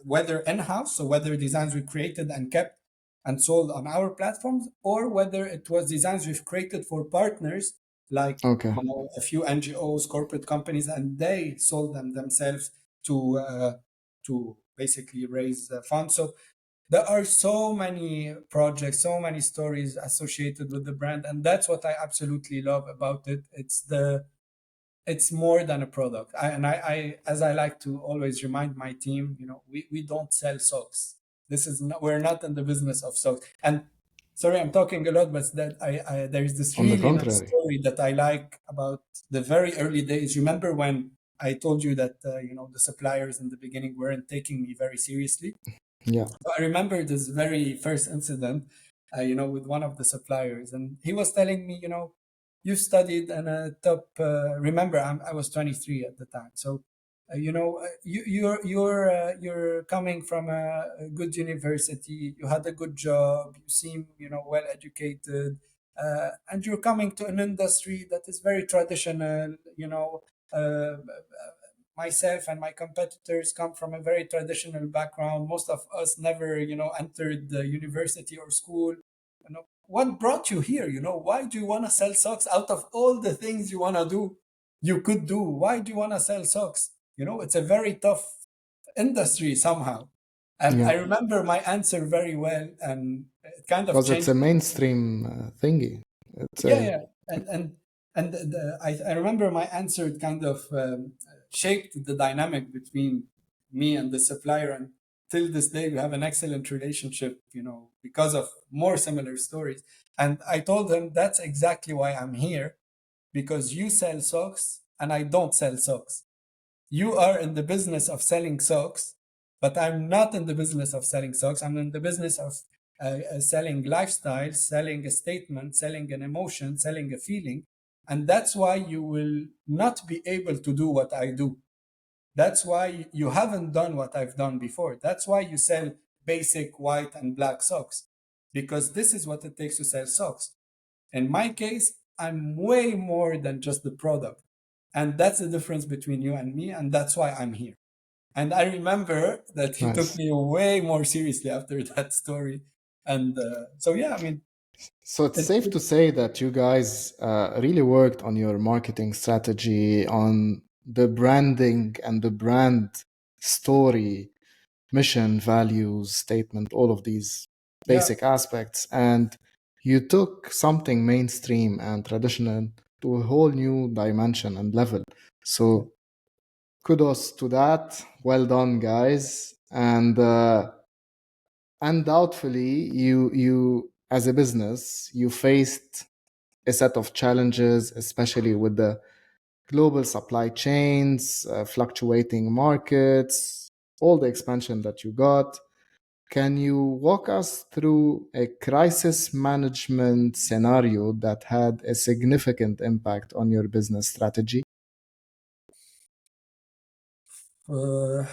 Whether in-house, so whether designs we created and kept and sold on our platforms, or whether it was designs we've created for partners like Okay. a few NGOs, corporate companies, and they sold them themselves to basically raise funds. So there are so many projects, so many stories associated with the brand, and that's what I absolutely love about it. It's more than a product. I as I like to always remind my team, we don't sell socks. We're not in the business of socks. And sorry, I'm talking a lot, but that there's this On the really nice contrary. story that I like about the very early days. Remember when I told you that the suppliers in the beginning weren't taking me very seriously? Yeah. So I remember this very first incident, with one of the suppliers, and he was telling me, you studied in a top. Remember, I was 23 at the time, so you're coming from a good university. You had a good job. You seem well educated, and you're coming to an industry that is very traditional. Myself and my competitors come from a very traditional background. Most of us never, entered the university or school. What brought you here? Why do you want to sell socks out of all the things you want to do? You could do. Why do you want to sell socks? It's a very tough industry somehow. And I Yeah. remember my answer very well, and it kind of Because it's changed. a mainstream thingy. It's Yeah, a yeah, and I remember my answer kind of shaped the dynamic between me and the supplier, and till this day we have an excellent relationship, because of more similar stories. And I told him that's exactly why I'm here, because you sell socks and I don't sell socks. You are in the business of selling socks, but I'm not in the business of selling socks. I'm in the business of selling lifestyle, selling a statement, selling an emotion, selling a feeling. And that's why you will not be able to do what I do. That's why you haven't done what I've done before. That's why you sell basic white and black socks, because this is what it takes to sell socks. In my case, I'm way more than just the product. And that's the difference between you and me. And that's why I'm here. And I remember that he took nice. me way more seriously after that story. And so, yeah, I mean, So it's it, safe to say that you guys really worked on your marketing strategy, on the branding and the brand story, mission, values, statement, all of these yeah, basic aspects. And you took something mainstream and traditional to a whole new dimension and level. yeah, So kudos to that. Well done, guys. And undoubtedly, you as a business, you faced a set of challenges, especially with the global supply chains, fluctuating markets, all the expansion that you got. Can you walk us through a crisis management scenario that had a significant impact on your business strategy? Uh,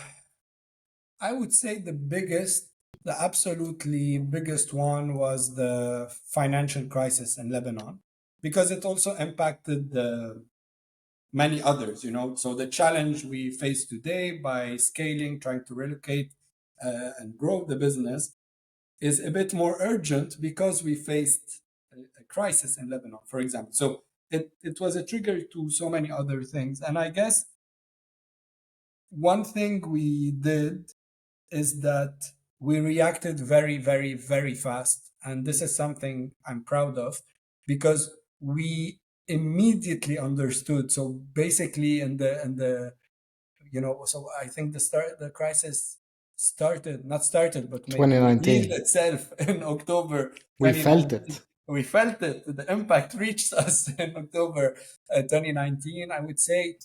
I would say the absolutely biggest one was the financial crisis in Lebanon, because it also impacted many others, So the challenge we face today by scaling, trying to relocate and grow the business is a bit more urgent because we faced a crisis in Lebanon, for example. So it was a trigger to so many other things. And I guess one thing we did is that we reacted very, very, very fast. And this is something I'm proud of because we immediately understood. So basically so I think the crisis not started, but maybe revealed 2019. itself in October We felt 2019. it. We felt it. The impact reached us in October 2019. I would say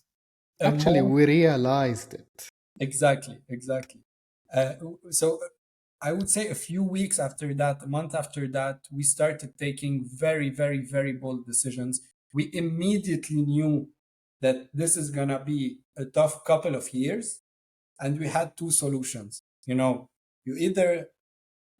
a Actually, month. we realized it. Exactly. Uh, so I would say a few weeks after that, a month after that, we started taking very, very, very bold decisions. We immediately knew that this is going to be a tough couple of years. And we had two solutions. You either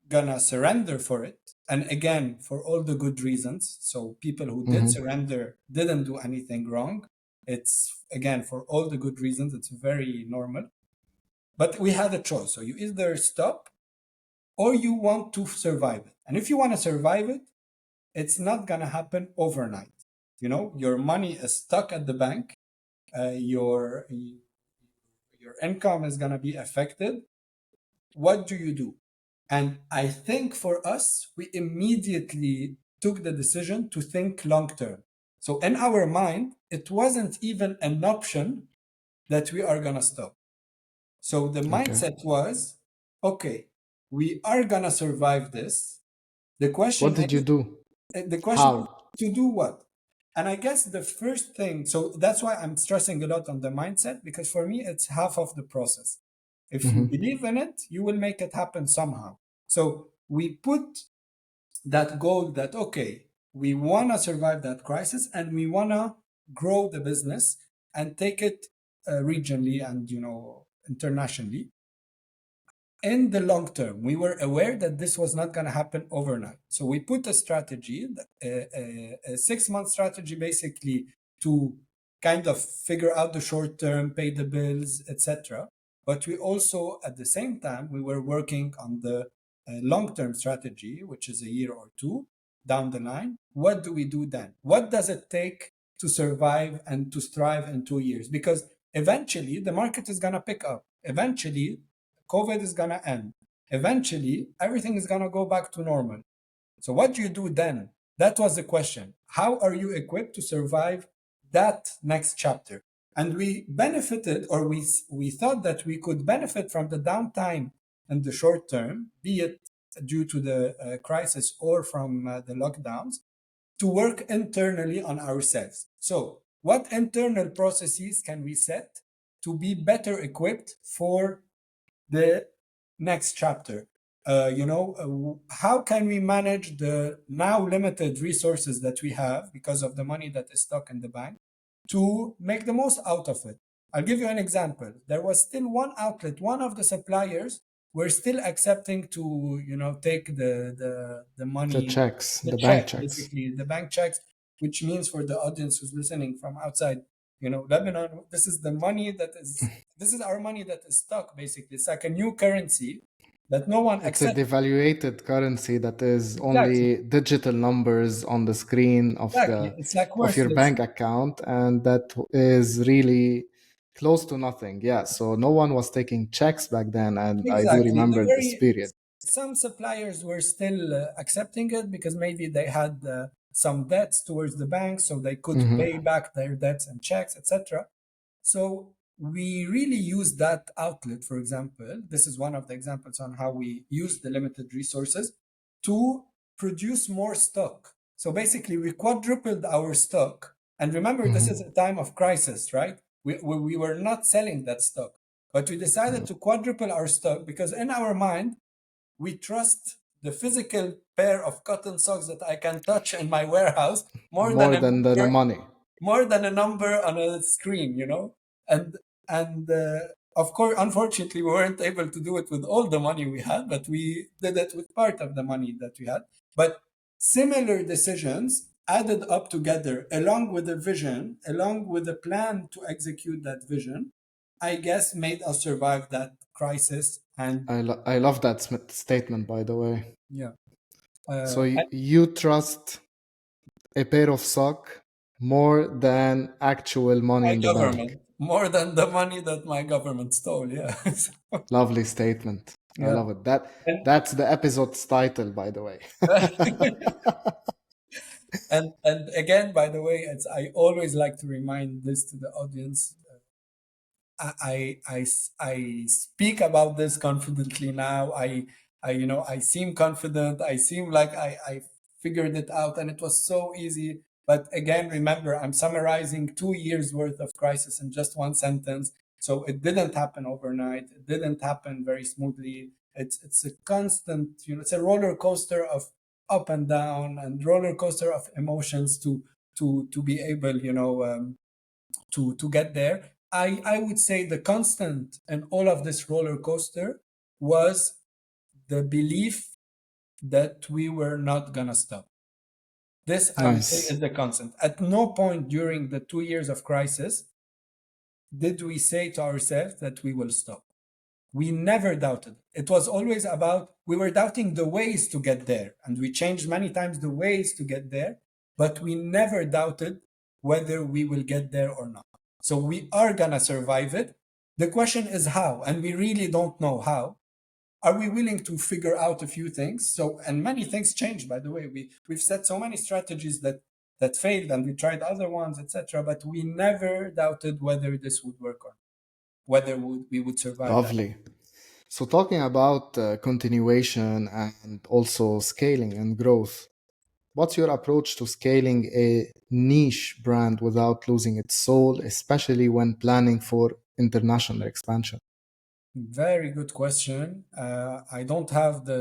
gonna surrender for it, and again, for all the good reasons. So people who did Mhm. surrender didn't do anything wrong. It's again for all the good reasons. It's very normal. But we had a choice. So you either stop or you want to survive it. And if you want to survive it, it's not going to happen overnight. Your money is stuck at the bank. Your income is going to be affected. What do you do? And I think for us, we immediately took the decision to think long term. So in our mind, it wasn't even an option that we are going to stop. So the Okay. mindset was, okay, we are gonna survive this. The What question did you is, do? the question is How? to do what? And I guess the first thing, so that's why I'm stressing a lot on the mindset, because for me, it's half of the process. If you Mhm. believe in it, you will make it happen somehow. So we put that goal that, okay, we wanna survive that crisis and we wanna grow the business and take it regionally and, internationally in the long term. We were aware that this was not going to happen overnight. So we put a strategy, a 6 month strategy, basically to kind of figure out the short term, pay the bills, etc. But we also, at the same time, we were working on the long term strategy, which is a year or two down the line. What do we do then? What does it take to survive and to strive in 2 years? Because eventually the market is going to pick up. Eventually, COVID is going to end. Eventually, everything is going to go back to normal. So, what do you do then? That was the question. How are you equipped to survive that next chapter? And we benefited, or we thought that we could benefit from the downtime in the short term, be it due to the crisis or from the lockdowns, to work internally on ourselves. So, what internal processes can we set to be better equipped for the next chapter? How can we manage the now limited resources that we have because of the money that is stuck in the bank to make the most out of it? I'll give you an example. There was still one outlet, one of the suppliers were still accepting to, take the The money, checks, the the bank check, checks. basically the bank checks, which means for the audience who's listening from outside, Lebanon, this is our money that is stuck, basically. It's like a new currency that no one It's a accepts. devaluated currency that is Exactly. only digital numbers on the screen Exactly. It's like of your worthless. bank account, and that is really close to nothing. Yeah, so no one was taking checks back then, and I do Exactly. remember this period. Some suppliers were still accepting it because maybe they had some debts towards the bank, so they could Hmm. pay back their debts and checks, etc. So we really use that outlet. For example, this is one of the examples on how we use the limited resources to produce more stock. So basically, we quadrupled our stock. And remember, this is a time of crisis, right? We were not selling that stock, but we decided to quadruple our stock because in our mind, we trust the physical pair of cotton socks that I can touch in my warehouse more than More a than the number, money. more than a number on a screen, you know? And of course, unfortunately, we weren't able to do it with all the money we had, but we did it with part of the money that we had. But similar decisions added up together, along with a vision, along with a plan to execute that vision, I guess made us survive that crisis. And I love that statement, by the way. yeah, So and you trust a pair of sock more than actual money my in the bank. government, more than the money that my government stole. Yeah. Lovely statement. I Yeah. love it. That And that's the episode's title, by the way. and again, by the way, it's I always like to remind this to the audience. I speak about this confidently now. I seem confident. I seem like I figured it out, and it was so easy. But again, remember, I'm summarizing 2 years worth of crisis in just one sentence. So it didn't happen overnight. It didn't happen very smoothly. It's a constant, it's a roller coaster of up and down and roller coaster of emotions to be able, to get there. I would say the constant in all of this roller coaster was the belief that we were not gonna stop. This, I would say, Nice. is the constant. At no point during the 2 years of crisis did we say to ourselves that we will stop. We never doubted. It was always about, we were doubting the ways to get there, and we changed many times the ways to get there, but we never doubted whether we will get there or not. So we are gonna survive it. The question is how, and we really don't know how. Are we willing to figure out a few things? So, and many things changed, by the way. We've set so many strategies that failed, and we tried other ones, etc. But we never doubted whether this would work or not, whether we would survive that. Lovely. So talking about continuation and also scaling and growth, what's your approach to scaling a niche brand without losing its soul, especially when planning for international expansion? Very good question. I don't have the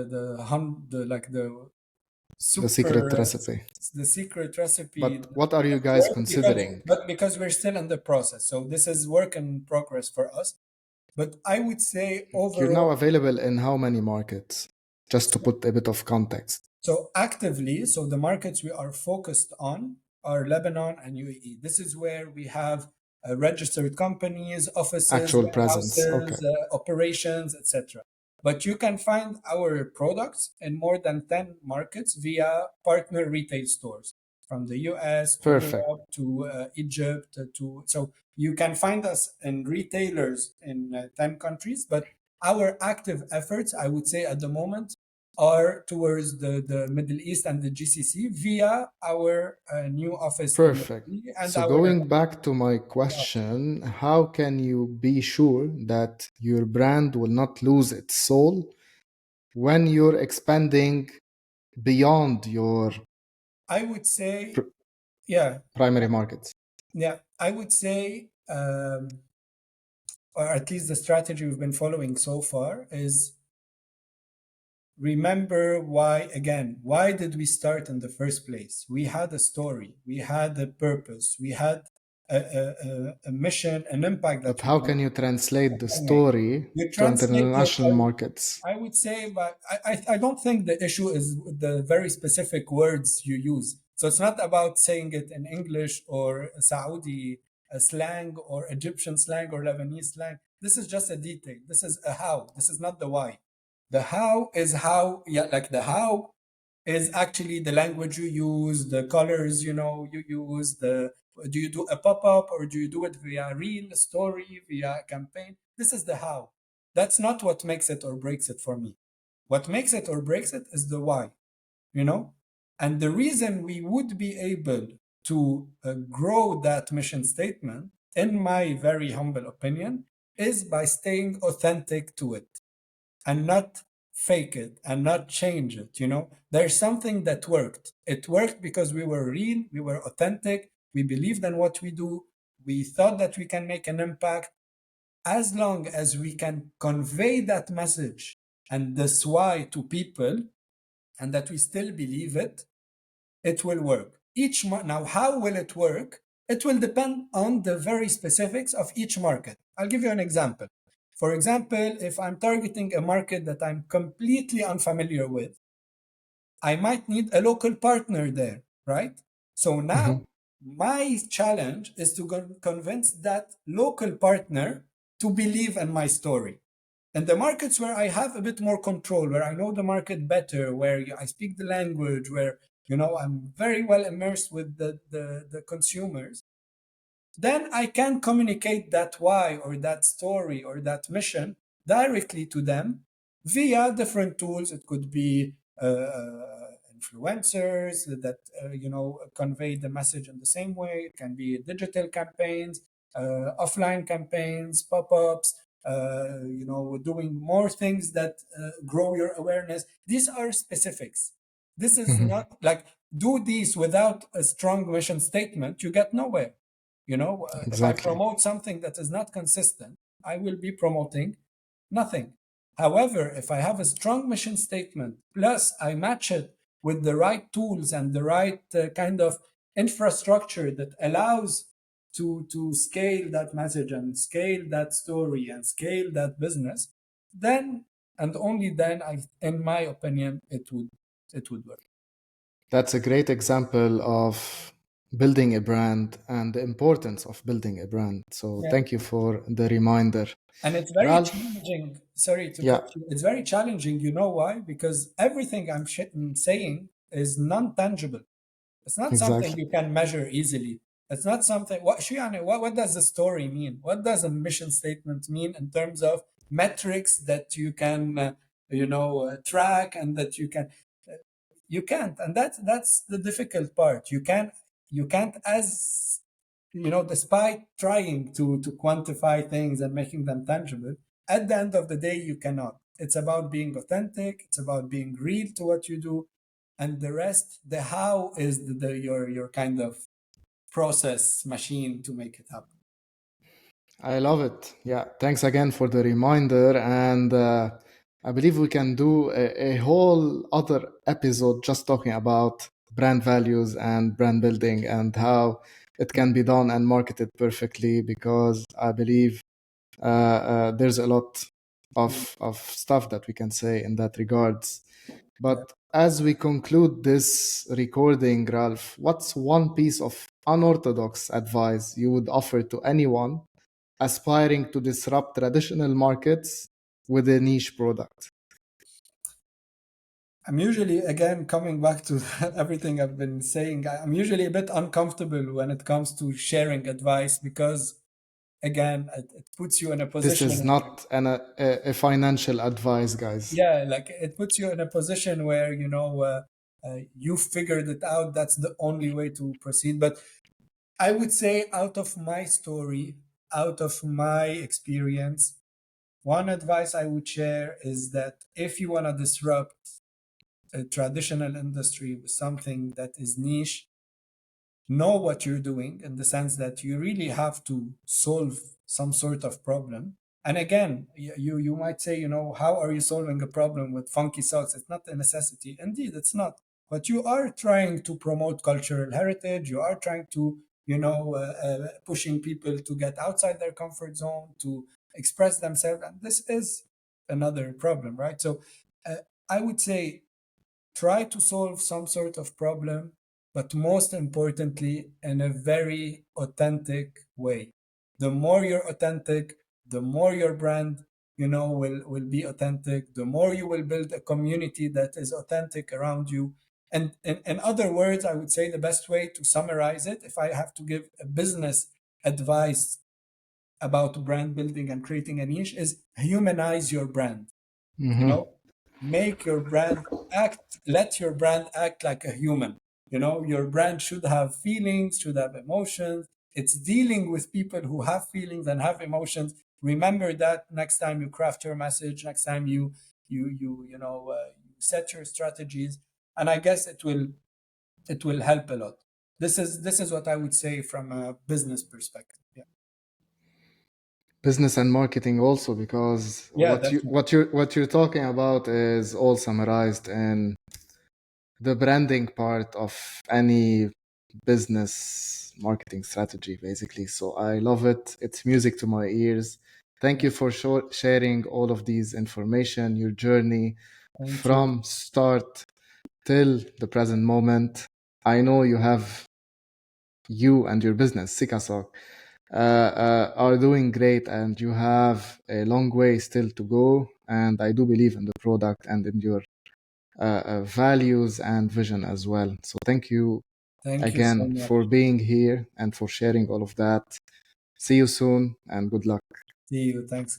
The secret super recipe. the secret recipe But what are you that guys works considering? because we're still in the process. So this is work in progress for us. But I would say You're now overall, available in how many markets? Just to put a bit of context. so actively, so the markets we are focused on are Lebanon and UAE. This is where we have registered companies, offices, Actual presence. Okay. warehouses, operations, etc. But you can find our products in more than 10 markets via partner retail stores, from the US to Perfect. Europe to Egypt to, so you can find us in retailers in 10 countries. But our active efforts, I would say at the moment, are towards the Middle East and the GCC via our new office in Perfect. UAE and So our going back to my question, how can you be sure that your brand will not lose its soul when you're expanding beyond your I would say, pr- yeah, primary markets? yeah, I would say, or at least the strategy we've been following so far is remember why, again, why did we start in the first place? We had a story, we had a purpose, we had a mission, an impact But that we how can wanted you translate the to make. story You to translate it, international markets? I would say, but I don't think the issue is the very specific words you use. So it's not about saying it in English or Saudi slang or Egyptian slang or Lebanese slang. This is just a detail. This is a how. This is not the why. The how is how, yeah, like the how is actually the language you use, the colors, you use, do you do a pop-up or do you do it via real story, via campaign? This is the how. That's not what makes it or breaks it for me. What makes it or breaks it is the why, you know? And the reason we would be able to grow that mission statement in my very humble opinion, is by staying authentic to it and not fake it and not change it. There's something that worked. It worked because we were real, we were authentic, we believed in what we do, we thought that we can make an impact. As long as we can convey that message and this why to people, and that we still believe it, it will work. Now, how will it work? It will depend on the very specifics of each market. I'll give you an example. For example, if I'm targeting a market that I'm completely unfamiliar with, I might need a local partner there, right? So now Hmm. my challenge is to convince that local partner to believe in my story. And the markets where I have a bit more control, where I know the market better, where I speak the language, where I'm very well immersed with the consumers, then I can communicate that why or that story or that mission directly to them via different tools. It could be influencers that convey the message in the same way. It can be digital campaigns, offline campaigns, pop-ups. Doing more things that grow your awareness. These are specifics. This is Hmm. not like do these without a strong mission statement. You get nowhere. If I Exactly. promote something that is not consistent, I will be promoting nothing. However, if I have a strong mission statement, plus I match it with the right tools and the right kind of infrastructure that allows to scale that message and scale that story and scale that business, then and only then, in my opinion, it would work. That's a great example of building a brand and the importance of building a brand. So Yeah. thank you for the reminder. And it's very Ralph? challenging. Sorry to Yeah, cut you. It's very challenging. You know why? Because everything I'm saying is non-tangible. It's not something exactly. you can measure easily. It's not something. What does the story mean? What does a mission statement mean in terms of metrics that you can, track and that you can't, and that's the difficult part. You can't, as despite trying to quantify things and making them tangible, at the end of the day you cannot. It's about being authentic, it's about being real to what you do, and the rest, the how, is your kind of process machine to make it happen. I love it. Yeah, thanks again for the reminder. And I believe we can do a whole other episode just talking about brand values and brand building and how it Yeah, can be done and marketed perfectly because I believe there's a lot yeah. of stuff that we can say in that regards. Yeah. But as we conclude this recording, Ralph, what's one piece of unorthodox advice you would offer to anyone aspiring to disrupt traditional markets with a niche product? I'm usually, again, coming back to everything I've been saying, I'm usually a bit uncomfortable when it comes to sharing advice because, again, it puts you in a This is position. not a financial advice, guys. Yeah, like it puts you in a position where you figured it out. That's the only way to proceed. But I would say, out of my story, out of my experience, one advice I would share is that if you want to disrupt a traditional industry with something that is niche, know what you're doing, in the sense that you really have to solve some sort of problem. And again, you might say, how are you solving a problem with funky socks? It's not a necessity. Indeed, it's not. But you are trying to promote cultural heritage. You are trying to, pushing people to get outside their comfort zone, to express themselves. And this is another problem, right? So uh, I would say, try to solve some sort of problem, but most importantly, in a very authentic way. The more you're authentic, the more your brand, will be authentic, the more you will build a community that is authentic around you. And in other words, I would say the best way to summarize it, if I have to give a business advice about brand building and creating a niche, is humanize your brand. you Hmm. know Make your brand let your brand act like a human. Your brand should have feelings, should have emotions, It's dealing with people who have feelings and have emotions. Remember that next time you craft your message, next time you set your strategies, and I guess it will help a lot. This is what I would say from a business perspective. Yeah, Business and marketing also, because yeah, what you definitely. what you're talking about is all summarized in the branding part of any business marketing strategy, basically. So I love it. It's music to my ears. Thank Yeah, you for sharing all of these information, your journey thank you. from start till the present moment. I know you and your business, Sikasok, are doing great, and you have a long way still to go. And I do believe in the product and in your values and vision as well. So thank you Thank you so again much. for being here and for sharing all of that. See you soon and good luck. See you. Thanks.